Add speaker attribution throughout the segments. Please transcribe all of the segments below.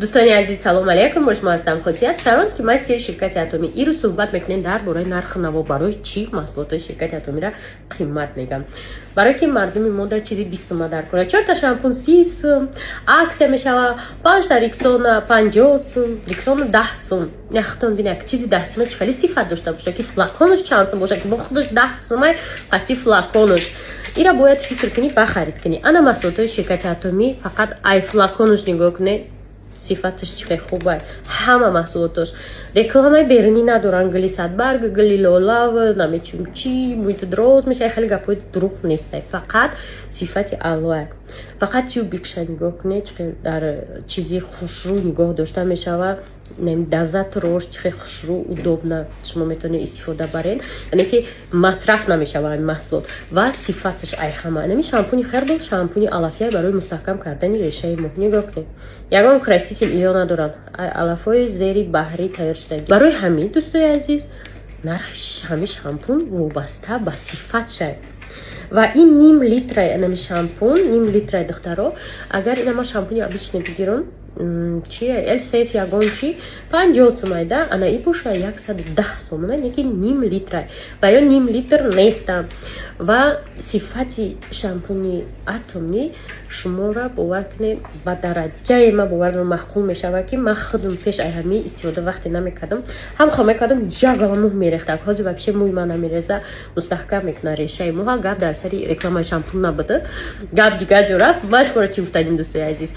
Speaker 1: دوستان عزیز سلام علیکم. با شما هستم خوشیت شارونسکی، مستر شرکت اتمی. این رو صحبت میکنیم درباره نرخ نو. برای چی محصولات شرکت اتمی را قیمت میگم؟ برای که مردم ما در چیزی 20 سوم در کنه. 4 تا شامپون 30 سوم، عکس میشوه 5 تا ریکسون 50 سوم، ریکسون 10 سوم. نختون ببین یک چیزی 10 سوم خیلی صفت داشته باشه که فلاکونش چند سوم باشه که با خودش 10 سوم قطعی فلاکونش. اینا باید فکر کنی بخرید کنی. انا محصولات شرکت اتمی فقط ای فلاکونش نگاه کنی، صفتش چقدر خوبه. همه محصولاتش رکلامای بیرونی ندارن. گلیسد برگ، گلی لولاو، نمیچون چی، محیط دراز میشه. خیلی گپای دروغ نیسته، فقط صفت الوه. فقط چیو بیکشه نگاه کنه چقدر در چیزی خوشرو نگاه داشته میشه و دزت روش چقدر خوشرو و دوبنه شما میتونید استفاده برین. یعنی که مصرف نمیشه این محصول و صفتش ای همه. نمی شامپونی خیر بود، شامپونی علافیه برای مستحکم کردن ریشه مو. نگاه کنید یگان کرسیتیل ایو ندارن، علافای زیری بحری تیار شده. برای همین دوستای عزیز نرخش همه شامپون وابسته به صفت شه. و این نیم لیتر انم شامپون، نیم لیتر دخترا اگر اینا ما شامپونی ابیچ نمیگیرن چیه ال سیف یگان چی 50 سوم ده انا ای پوشه 110 سوم نه، یکی نیم لیتر و یا نیم لیتر نیستم. و صفتی شامپونی اتمی شما را باور کنید با درجه ما باور مخول میشه و که من خودم پیش همی استفاده وقتی نمیکردم هم خو میکردم جاگا مو میریخت کاجو بکشه موی من نمیرزه مستحکم میکنه ریشه مو. ها گپ در سری رکلام شامپون نبوده، گپ دیگه جورا مشکور چی گفتین دوستای عزیز.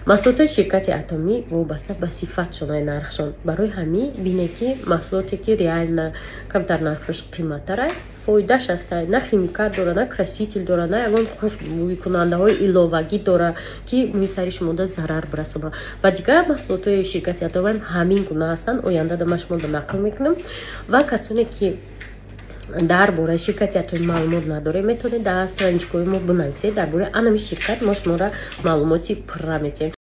Speaker 1: محصولات شرکت اتمی وابسته به صفت شونه نرخشون. برای همین بینه که محصولاتی که ریال نه کمتر نرخش قیمت داره فایدهش است. نه خیمیکات داره، نه کرسیتیل داره، نه یگان خوشبوی کننده های ایلووگی داره که موی سری شما ده ضرر برسونه. و دیگه محصولات شرکت اتمی همین گونه هستن. آینده دمش ما نقل میکنم و کسانی که درباره شرکت اتمی معلومات نداره میتونه در سرنجکوی ما بنویسید درباره انم شرکت ما شما را معلوماتی پر میدیم.